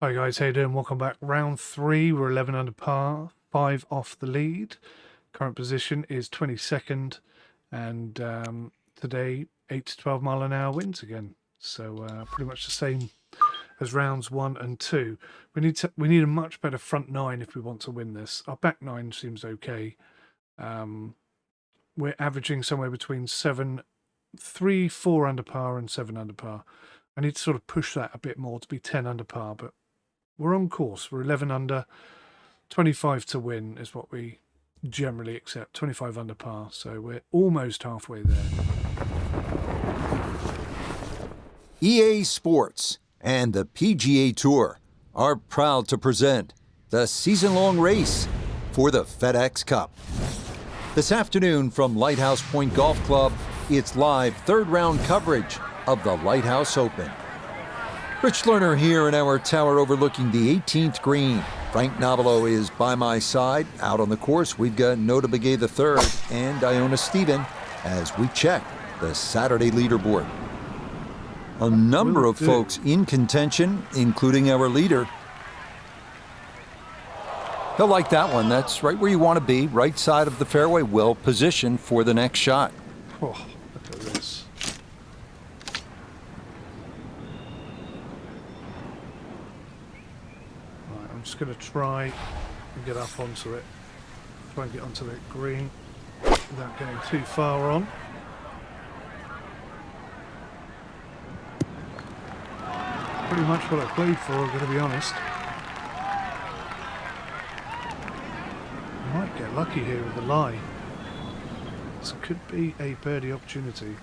Hi guys, how you doing? Welcome back. Round 3, we're 11 under par, 5 off the lead. Current position is 22nd, and today 8 to 12 mile an hour winds again. So pretty much the same as rounds 1 and 2. We need a much better front 9 if we want to win this. Our back 9 seems okay. We're averaging somewhere between 4 under par and 7 under par. I need to sort of push that a bit more to be 10 under par, but we're on course. We're 11 under, 25 to win is what we generally accept, 25 under par, so we're almost halfway there. EA Sports and the PGA Tour are proud to present the season-long race for the FedEx Cup. This afternoon from Lighthouse Point Golf Club, it's live third-round coverage of the Lighthouse Open. Rich Lerner here in our tower overlooking the 18th green. Frank Nobilo is by my side. Out on the course, we've got 𝗦𝘂𝗶𝗶𝗄𝗏 III and Iona Stephen as we check the Saturday leaderboard. A number of folks in contention, including our leader. He'll like that one. That's right where you want to be, right side of the fairway, well positioned for the next shot. Oh, look at this. I'm just going to try and get up onto it. Try and get onto the green without getting too far on. Pretty much what I played for, I'm going to be honest. I might get lucky here with the lie. This could be a birdie opportunity.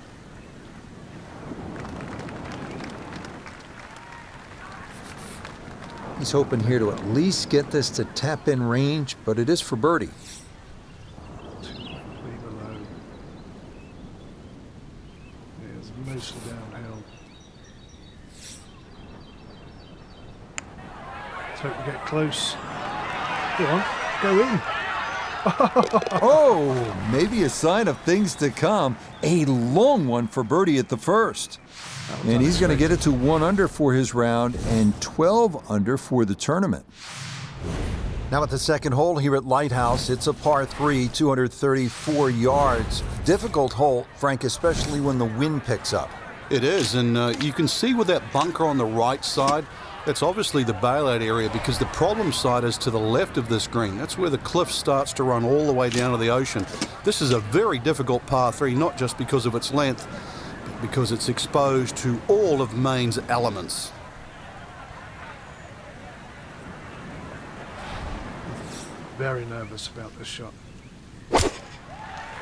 He's hoping here to at least get this to tap in range, but it is for birdie. Way below. Yeah, it's mostly downhill. Let's hope we get close. Go on, go in. Oh, maybe a sign of things to come. A long one for birdie at the first. And he's going to get it to 1 under for his round and 12 under for the tournament. Now at the second hole here at Lighthouse, it's a par 3, 234 yards. Difficult hole, Frank, especially when the wind picks up. It is, and you can see with that bunker on the right side, that's obviously the bailout area because the problem side is to the left of this green. That's where the cliff starts to run all the way down to the ocean. This is a very difficult par 3, not just because of its length, but because it's exposed to all of Maine's elements. Very nervous about this shot.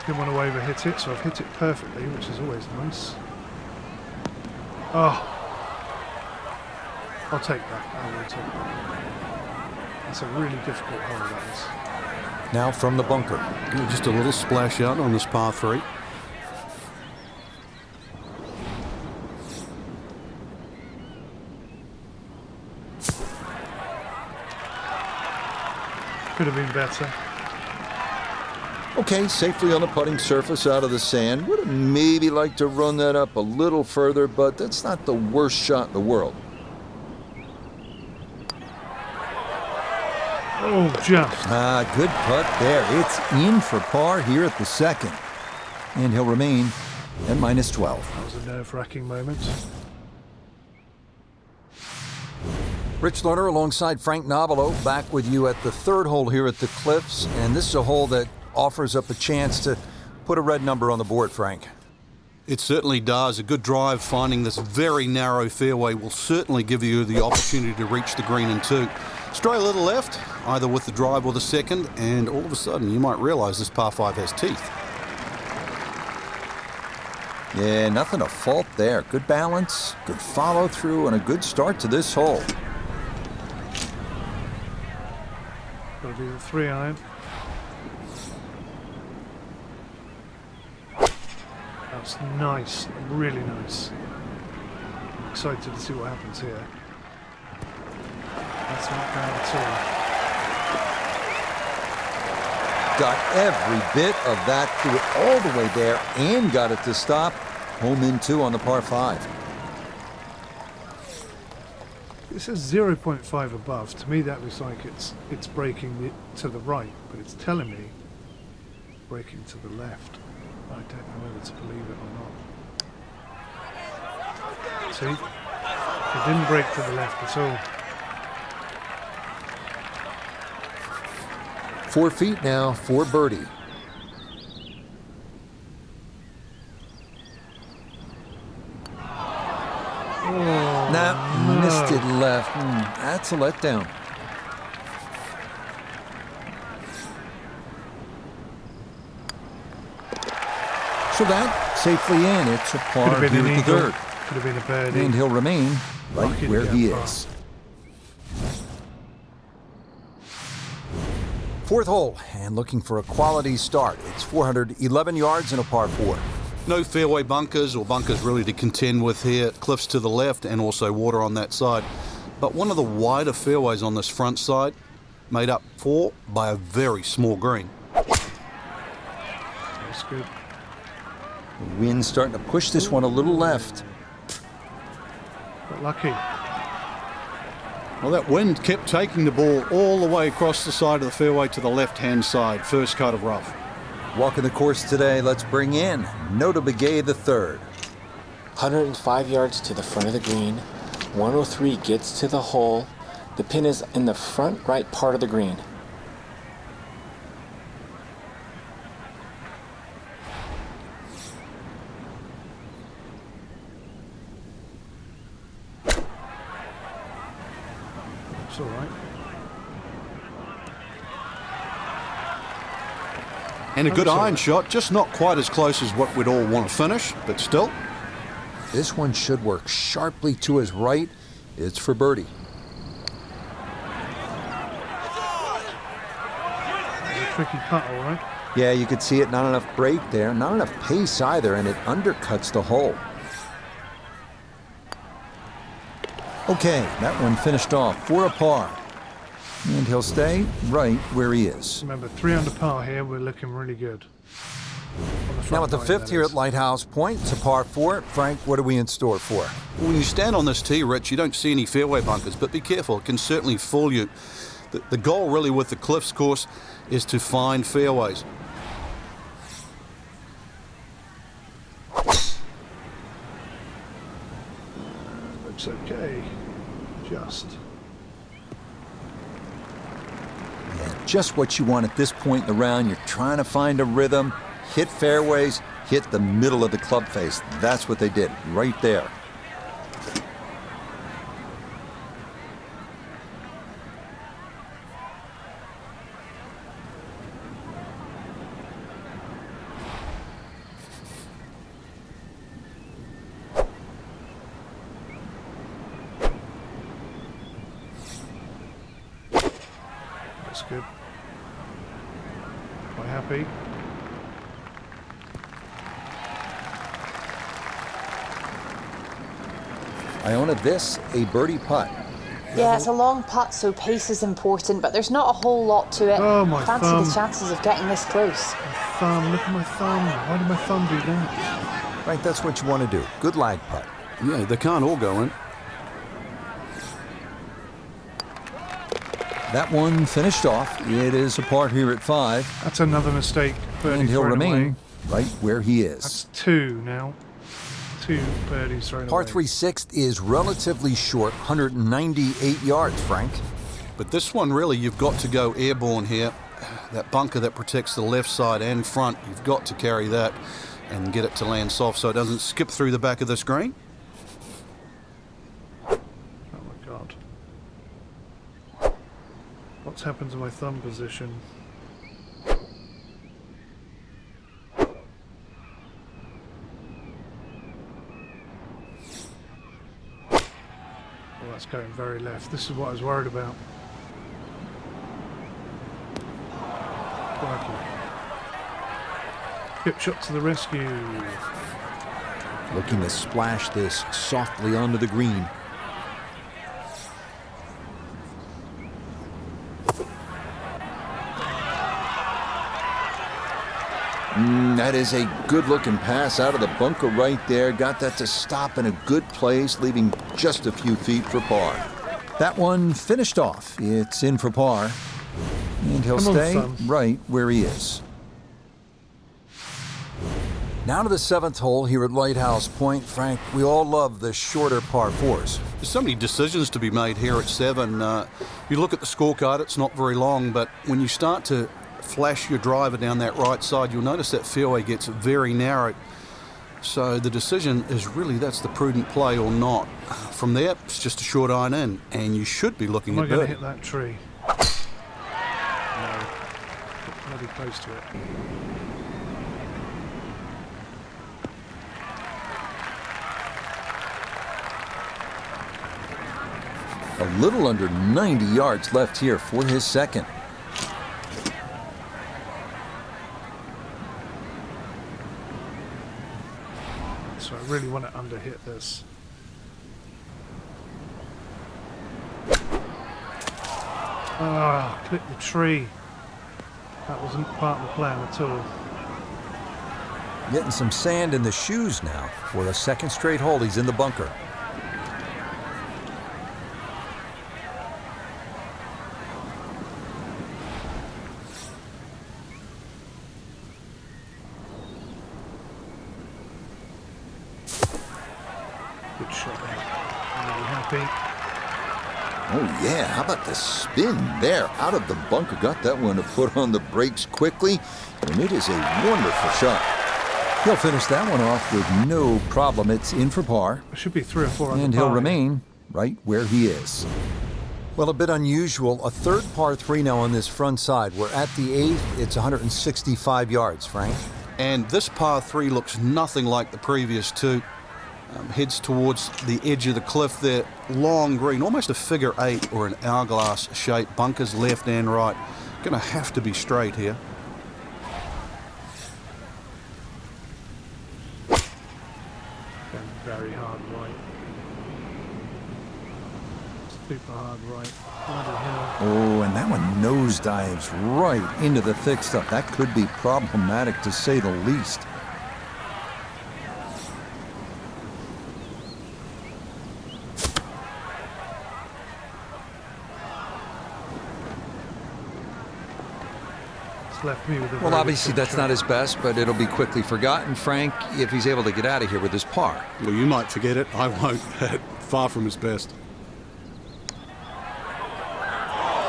Didn't want to overhit it, so I've hit it perfectly, which is always nice. Oh. I'll take that. I will take that. It's a really difficult hole, that is. Now from the bunker. Just a little splash out on this par 3. Could have been better. Okay, safely on the putting surface out of the sand. Would have maybe liked to run that up a little further, but that's not the worst shot in the world. Oh, just. Good putt there. It's in for par here at the second. And he'll remain at -12. That was a nerve-wracking moment. Rich Lerner alongside Frank Nobilo back with you at the third hole here at the Cliffs. And this is a hole that offers up a chance to put a red number on the board, Frank. It certainly does. A good drive finding this very narrow fairway will certainly give you the opportunity to reach the green in 2. Stray a little left, either with the drive or the second, and all of a sudden you might realize this par 5 has teeth. Yeah, nothing to fault there. Good balance, good follow through, and a good start to this hole. Got to do the 3-iron. That's nice, really nice. I'm excited to see what happens here. That's not bad at all. Got every bit of that, threw it all the way there, and got it to stop. Home in 2 on the par 5. It says 0.5 above. To me, that looks like it's braking to the right, but it's telling me braking to the left. I don't know whether to believe it or not. See? It didn't brake to the left at all. 4 feet now for birdie. Oh, Nah, missed it left. That's a letdown. So that safely in. It's a par Could have here been an at the eagle. third. Could have been a birdie. And he'll remain right Lucky to where get he par. is. Fourth hole, and looking for a quality start. It's 411 yards and a par 4. No fairway bunkers or bunkers really to contend with here. Cliffs to the left and also water on that side. But one of the wider fairways on this front side, made up for by a very small green. That's good. The wind's starting to push this one a little left. Got lucky. Well, that wind kept taking the ball all the way across the side of the fairway to the left-hand side, first cut of rough. Walking the course today, let's bring in 𝗦𝘂𝗶𝗍𝗍 III. 105 yards to the front of the green. 103 gets to the hole. The pin is in the front right part of the green. It's all right. And a good That's all iron right. shot, just not quite as close as what we'd all want to finish, but still. This one should work sharply to his right. It's for birdie. It's a tricky putt, all right. Yeah, you could see it. Not enough break there. Not enough pace either, and it undercuts the hole. Okay, that one finished off for a par. And he'll stay right where he is. Remember, 3 under par here. We're looking really good. On the front Now at the line, fifth that here is. at Lighthouse Point, it's a par 4. Frank, what are we in store for? When you stand on this tee, Rich, you don't see any fairway bunkers, but be careful, it can certainly fool you. The goal really with the Cliffs course is to find fairways. Looks okay. Just. Yeah, just what you want at this point in the round. You're trying to find a rhythm, hit fairways, hit the middle of the club face. That's what they did right there. That's good. Quite happy. Iona, this a birdie putt. Yeah, it's a long putt, so pace is important, but there's not a whole lot to it. Oh, my Fancy thumb. the chances of getting this close. My thumb. Look at my thumb. Why did my thumb do that? Frank, that's what you want to do. Good lag putt. Yeah, they can't all go in. That one finished off. It is a par here at 5. That's another mistake. Birdie And he'll thrown remain away. right where he is. That's 2 now. 2 birdies thrown Par away. 3 sixth is relatively short, 198 yards, Frank. But this one, really, you've got to go airborne here. That bunker that protects the left side and front, you've got to carry that and get it to land soft so it doesn't skip through the back of the screen. Oh my god. What's happened to my thumb position? Oh, that's going very left. This is what I was worried about. Crikey. Chip shot to the rescue. Looking to splash this softly onto the green. That is a good-looking pass out of the bunker right there. Got that to stop in a good place, leaving just a few feet for par. That one finished off. It's in for par. And he'll Come on, stay son. right where he is. Now to the 7th hole here at Lighthouse Point. Frank, we all love the shorter par 4s. There's so many decisions to be made here at 7. You look at the scorecard, it's not very long, but when you start to flash your driver down that right side, you'll notice that fairway gets very narrow. So the decision is really that's the prudent play or not. From there, it's just a short iron in, and you should be looking Am I at going to birdie. hit that tree? No. Bloody close to it. A little under 90 yards left here for his second. So I really want to underhit this. Ah, clip the tree. That wasn't part of the plan at all. Getting some sand in the shoes now for a second straight hole. He's in the bunker. Good shot there. I'm really happy. Oh yeah, how about the spin there? Out of the bunker, got that one to put on the brakes quickly, and it is a wonderful shot. He'll finish that one off with no problem. It's in for par, It should be 3 or 4 under and he'll par. remain right where he is. Well, a bit unusual. A third par 3 now on this front side. We're at the 8th. It's 165 yards, Frank. And this par 3 looks nothing like the previous 2. Heads towards the edge of the cliff there. Long green, almost a figure 8 or an hourglass shape. Bunkers left and right. Going to have to be straight here. Going very hard right. Super hard right. Bloody hell. Oh, and that one nosedives right into the thick stuff. That could be problematic, to say the least. Left me with a Well, very obviously good that's not his best, but it'll be quickly forgotten, Frank, if he's able to get out of here with his par. Well, you might forget it. I won't. Far from his best.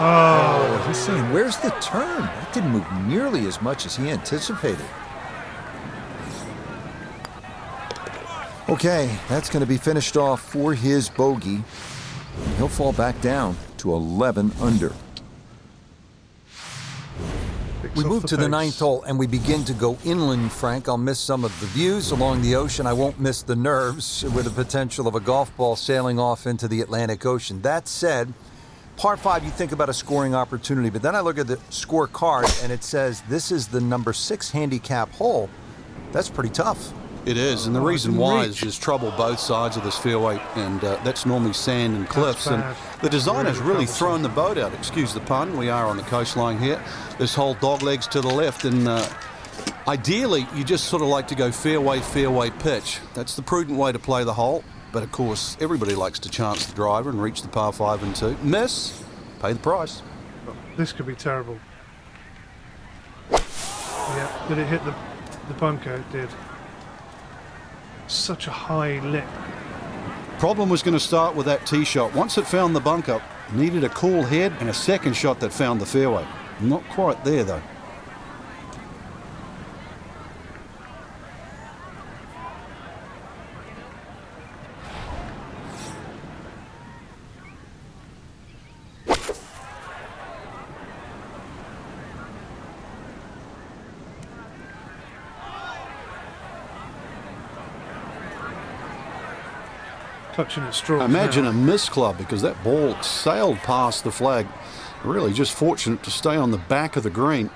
Oh, he's saying, where's the turn? That didn't move nearly as much as he anticipated. Okay, that's going to be finished off for his bogey. He'll fall back down to 11 under. We move to the 9th hole, and we begin to go inland, Frank. I'll miss some of the views along the ocean. I won't miss the nerves with the potential of a golf ball sailing off into the Atlantic Ocean. That said, par 5, you think about a scoring opportunity, but then I look at the scorecard, and it says this is the number 6 handicap hole. That's pretty tough. It is, and the reason why is there's trouble both sides of this fairway, and that's normally sand and cliffs. And the designer's really thrown the boat out, excuse the pun. We are on the coastline here. This whole dog legs to the left, and ideally, you just sort of like to go fairway, fairway pitch. That's the prudent way to play the hole. But of course, everybody likes to chance the driver and reach the par 5 and 2. Miss, pay the price. This could be terrible. Yeah, did it hit the bunker? It did. Such a high lip. Problem was going to start with that tee shot. Once it found the bunker, needed a cool head and a second shot that found the fairway. Not quite there, though. Clutching at straws. Imagine now. a miss club, because that ball sailed past the flag. Really just fortunate to stay on the back of the green.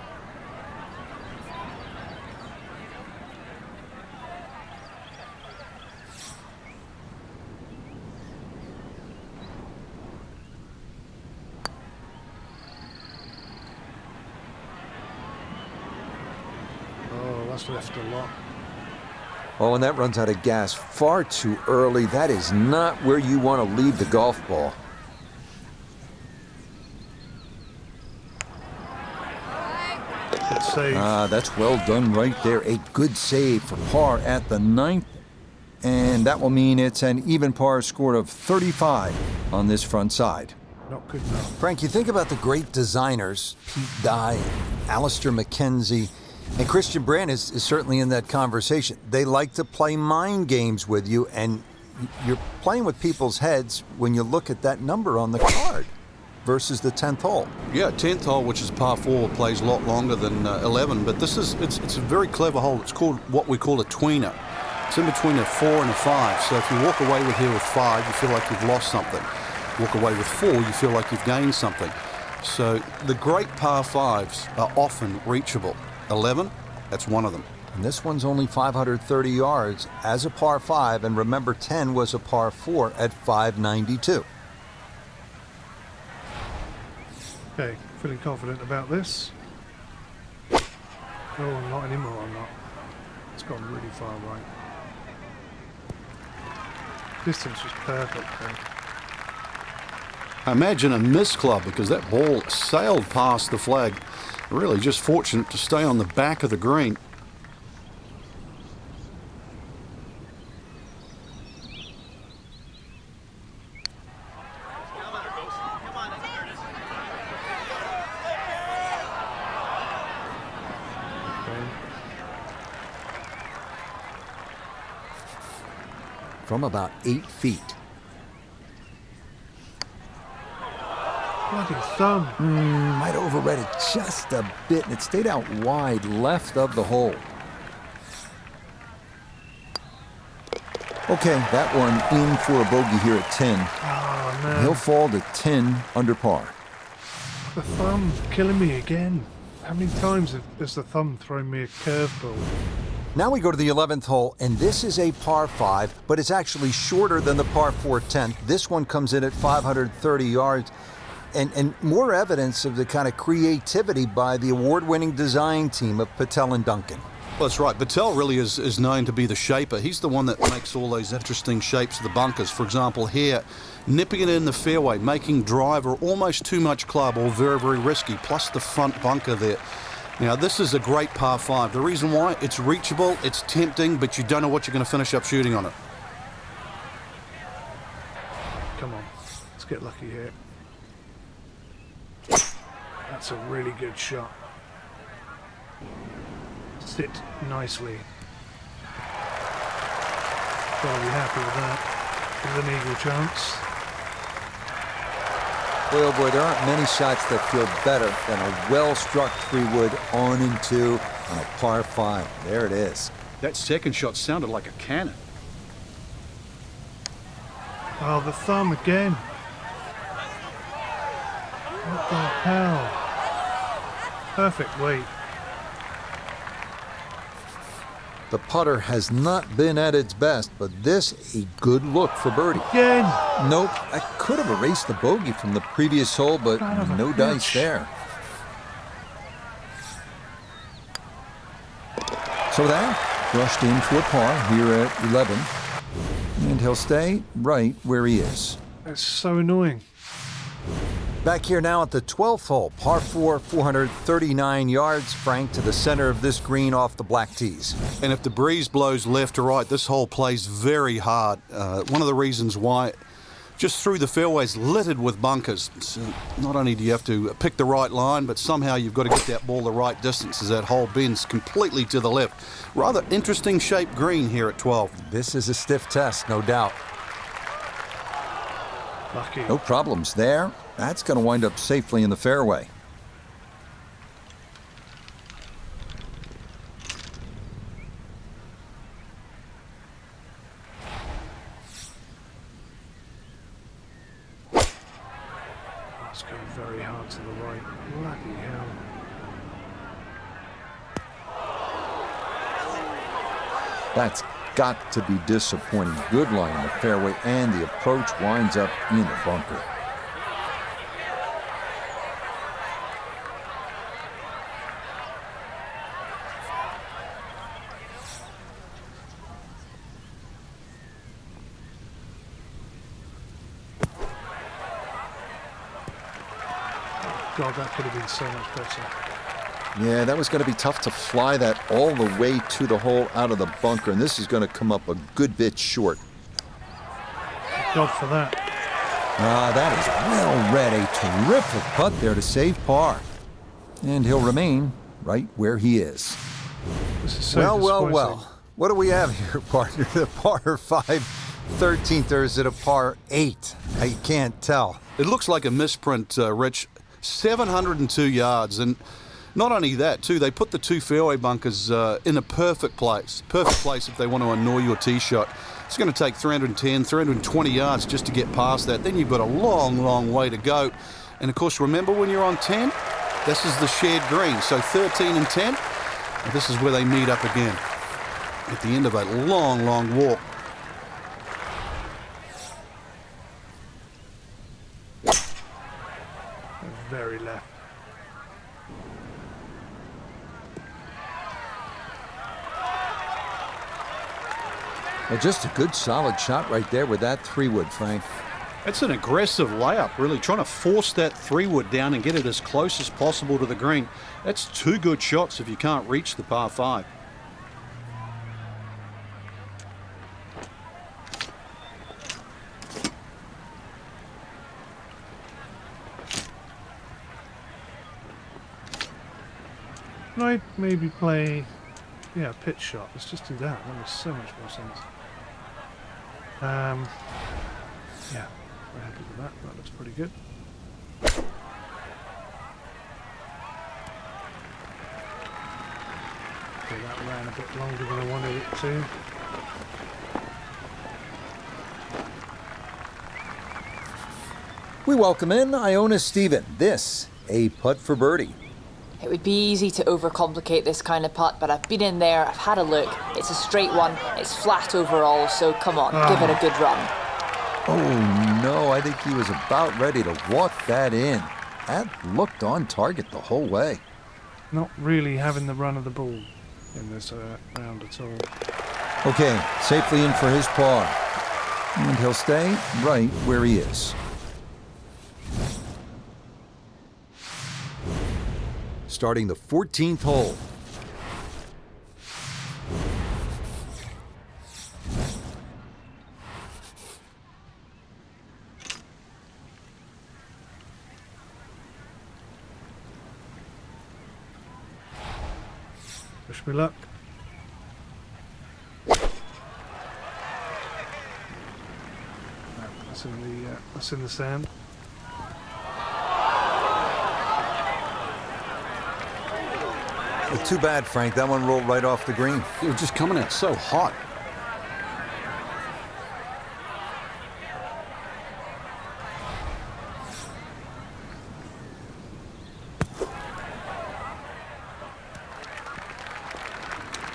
Oh, that's left a lot. Oh, and that runs out of gas far too early. That is not where you want to leave the golf ball. save. That's well done right there. A good save for par at the 9th. And that will mean it's an even par score of 35 on this front side. Not good enough. Frank, you think about the great designers, Pete Dye, Alistair McKenzie, and Christian Brandt is certainly in that conversation. They like to play mind games with you, and you're playing with people's heads when you look at that number on the card versus the 10th hole. Yeah, 10th hole, which is par 4, plays a lot longer than 11, but it's a very clever hole. It's called what we call a tweener. It's in between a 4 and a 5, so if you walk away with here with 5, you feel like you've lost something. Walk away with 4, you feel like you've gained something. So the great par 5s are often reachable. 11, that's one of them. And this one's only 530 yards as a par 5, and remember 10 was a par 4 at 592. Okay, feeling confident about this. Oh, not anymore, I'm not. It's gone really far right. Distance was perfect though. I imagine a miss club because that ball sailed past the flag. Really just fortunate to stay on the back of the green. From about 8 feet. Bloody thumb. Might have overread it just a bit, and it stayed out wide left of the hole. Okay, that one in for a bogey here at 10. Oh, man. He'll fall to 10 under par. The thumb killing me again. How many times has the thumb thrown me a curveball? Now we go to the 11th hole, and this is a par 5, but it's actually shorter than the par 4 10th. This one comes in at 530 yards, and more evidence of the kind of creativity by the award-winning design team of Patel and Duncan. Well, that's right. Patel really is known to be the shaper. He's the one that makes all those interesting shapes of the bunkers. For example, here, nipping it in the fairway, making driver almost too much club or very, very risky, plus the front bunker there. Now, this is a great par 5. The reason why, it's reachable, it's tempting, but you don't know what you're going to finish up shooting on it. Come on, let's get lucky here. That's a really good shot. Sit nicely. Gotta be happy with that. With an eagle chance. Boy, oh boy, there aren't many shots that feel better than a well-struck 3-wood on and 2 on a par 5. There it is. That second shot sounded like a cannon. Oh, the thumb again. What the hell? Perfect weight. The putter has not been at its best, but this a good look for birdie. Again. Nope, I could have erased the bogey from the previous hole, but no dice there. So that brushed in for a par here at 11, and he'll stay right where he is. That's so annoying. Back here now at the 12th hole, par 4, 439 yards, Frank, to the center of this green off the black tees. And if the breeze blows left to right, this hole plays very hard. One of the reasons why, just through the fairways littered with bunkers. So not only do you have to pick the right line, but somehow you've got to get that ball the right distance as that hole bends completely to the left. Rather interesting shaped green here at 12. This is a stiff test, no doubt. Lucky. No problems there. That's going to wind up safely in the fairway. That's going very hard to the right. Bloody hell. That's got to be disappointing. Good line in the fairway, and the approach winds up in the bunker. God, that could have been so much better. Yeah, that was going to be tough to fly that all the way to the hole out of the bunker, and this is going to come up a good bit short. God for that. That is well read. A terrific putt there to save par. And he'll remain right where he is. This is so Well. What do we have here, partner? The par 5 13th, or is it a par 8? I can't tell. It looks like a misprint, Rich. 702 yards, and not only that, too, they put the two fairway bunkers in a perfect place. Perfect place if they want to annoy your tee shot. It's going to take 310, 320 yards just to get past that. Then you've got a long, long way to go. And, of course, remember when you're on 10? This is the shared green. So 13 and 10, this is where they meet up again at the end of a long, long walk. Very left. Well, just a good solid shot right there with that 3-wood, Frank. That's an aggressive layup, really, trying to force that 3-wood down and get it as close as possible to the green. That's two good shots if you can't reach the par 5. Can I maybe play, yeah, a pitch shot? Let's just do that. That makes so much more sense. Yeah, very happy with that. That looks pretty good. Okay, that ran a bit longer than I wanted it to. We welcome in Iona Stephen. This, a putt for birdie. It would be easy to overcomplicate this kind of putt, but I've been in there, I've had a look. It's a straight one, it's flat overall, so come on, give it a good run. Oh no, I think he was about ready to walk that in. That looked on target the whole way. Not really having the run of the ball in this round at all. Okay, safely in for his par. And he'll stay right where he is. Starting the 14th hole. Wish me luck. That's in the sand. Well, too bad, Frank. That one rolled right off the green. It was just coming out so hot.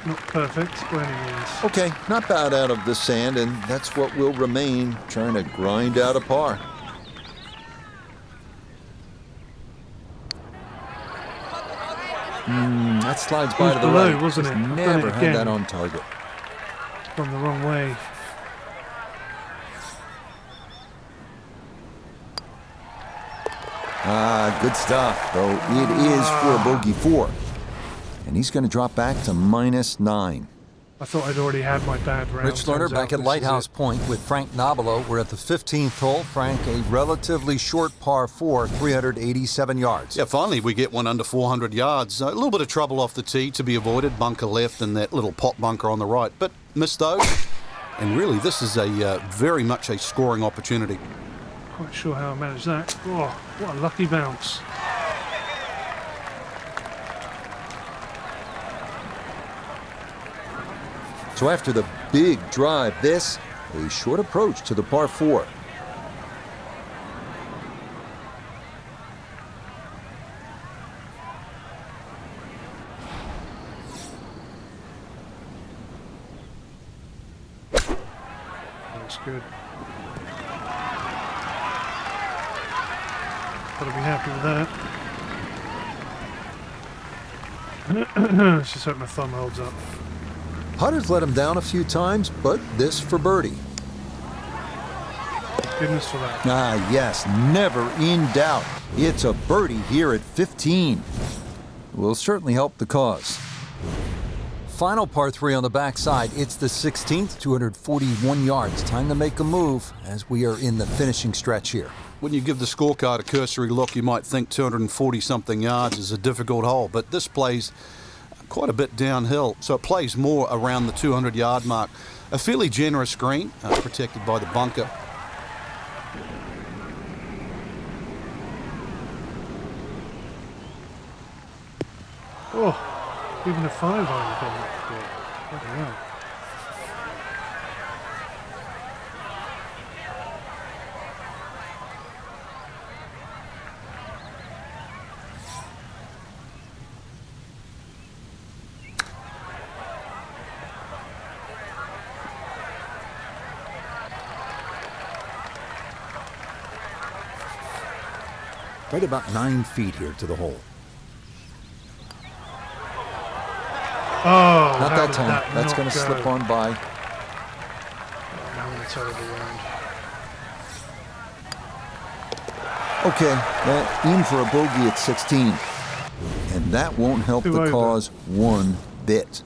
Not perfect by any means. Okay, not bad out of the sand, and that's what will remain, trying to grind out a par. That slides by to the below, right. wasn't it? Just I've done never it had again. that on target. Gone the wrong way. Good stuff, though it is for a bogey 4. And he's going to drop back to -9. I thought I'd already had my bad round. Rich Lerner Turns back out at this is Lighthouse it. Point with Frank Nobilo. We're at the 15th hole. Frank, a relatively short par 4, 387 yards. Yeah, finally we get one under 400 yards. A little bit of trouble off the tee to be avoided. Bunker left and that little pot bunker on the right. But missed those. And really, this is a very much a scoring opportunity. Quite sure how I managed that. Oh, what a lucky bounce. So after the big drive, this, a short approach to the par 4. That's good. Gotta be happy with that. Let's just hope my thumb holds up. Putter's let him down a few times, but this for birdie. Goodness for that. Yes, never in doubt. It's a birdie here at 15. will certainly help the cause. Final par 3 on the backside. It's the 16th, 241 yards. Time to make a move as we are in the finishing stretch here. When you give the scorecard a cursory look, you might think 240-something yards is a difficult hole, but this plays quite a bit downhill, so it plays more around the 200-yard mark. A fairly generous green, protected by the bunker. Oh, even a 5 iron came up here. Bloody hell. Right about 9 feet here to the hole. Oh, Not that did time. That's not going to go? slip on by. I'm in a terrible round. Okay, in for a bogey at 16. And that won't help Two the over. cause one bit.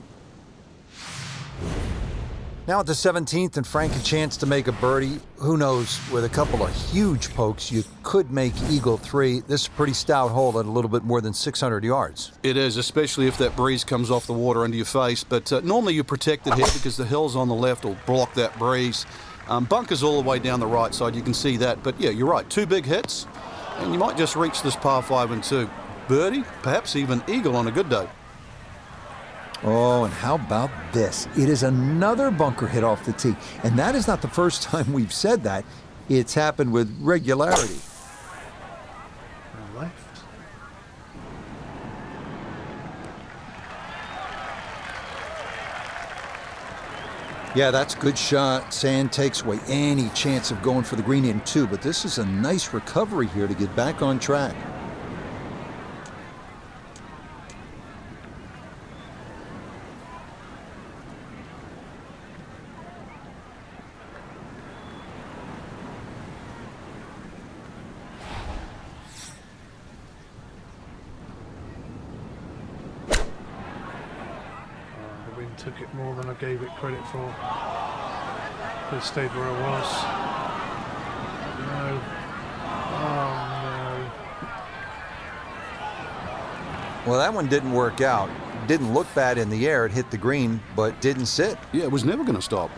Now at the 17th, and Frank a chance to make a birdie. Who knows, with a couple of huge pokes, you could make Eagle 3. This is a pretty stout hole at a little bit more than 600 yards. It is, especially if that breeze comes off the water into your face. But normally you protect it here because the hills on the left will block that breeze. Bunkers all the way down the right side, you can see that. But yeah, you're right, 2 big hits, and you might just reach this par 5 and 2. Birdie, perhaps even eagle on a good day. Oh, and how about this? It is another bunker hit off the tee. And that is not the first time we've said that. It's happened with regularity. And left. Yeah, that's a good shot. Sand takes away any chance of going for the green in 2, but this is a nice recovery here to get back on track. The wind took it more than I gave it credit for. Could have stayed where I was. No. Oh no. Well, that one didn't work out. Didn't look bad in the air. It hit the green, but didn't sit. Yeah, it was never going to stop.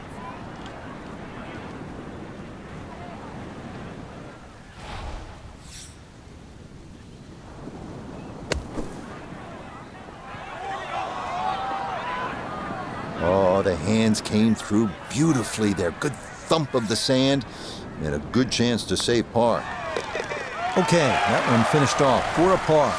Oh, the hands came through beautifully there. Good thump of the sand and a good chance to save par. Okay, that one finished off for a par.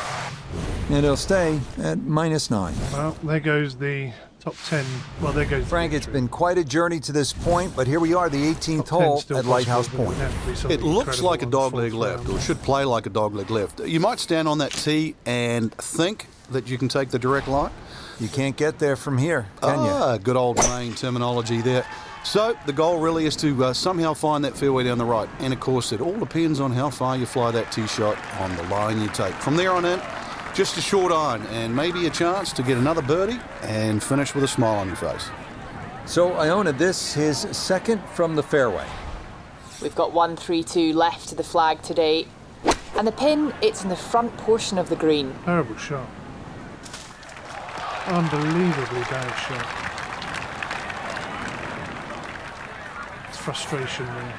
And it'll stay at -9. Well, there goes the top 10. Well, there goes Frank, the it's victory. been quite a journey to this point, but here we are, the 18th Top 10 hole still at Lighthouse possible, but Point. it'd have to be something It looks incredible like a on the dogleg fourth left, round. or should play like a dogleg left. You might stand on that tee and think that you can take the direct line. You can't get there from here, can you? Good old Maine terminology there. So the goal really is to somehow find that fairway down the right. And of course, it all depends on how far you fly that tee shot on the line you take. From there on in, just a short iron and maybe a chance to get another birdie and finish with a smile on your face. So Iona, this his second from the fairway. We've got 1-3-2 left to the flag today. And the pin, it's in the front portion of the green. Terrible shot. Unbelievably bad shot. It's frustration there.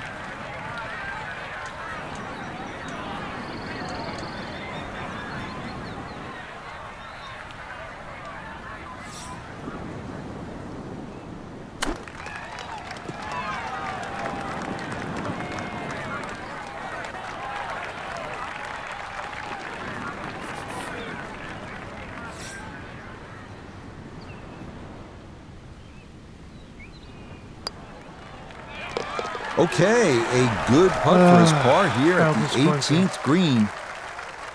Okay, a good putt for his par here at how the disappointing. 18th green.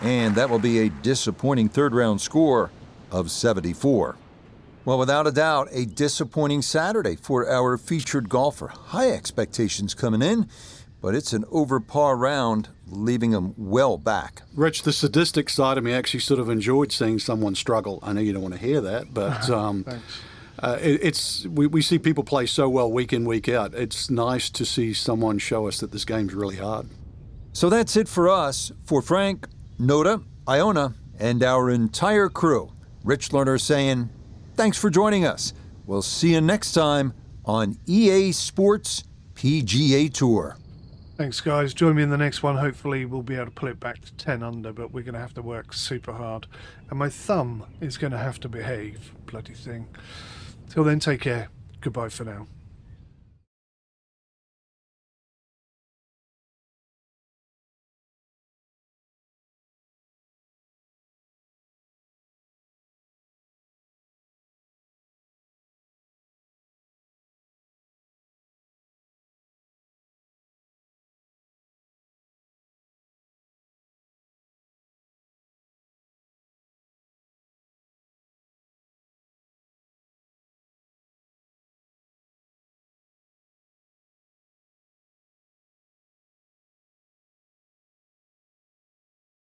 And that will be a disappointing third round score of 74. Well, without a doubt, a disappointing Saturday for our featured golfer. High expectations coming in, but it's an over par round, leaving him well back. Rich, the sadistic side of me actually sort of enjoyed seeing someone struggle. I know you don't want to hear that, but we see people play so well week in, week out. It's nice to see someone show us that this game's really hard. So that's it for us. For Frank, Noda, Iona, and our entire crew, Rich Lerner saying, thanks for joining us. We'll see you next time on EA Sports PGA Tour. Thanks, guys. Join me in the next one. Hopefully we'll be able to pull it back to 10 under, but we're going to have to work super hard. And my thumb is going to have to behave, bloody thing. Till then, take care. Goodbye for now.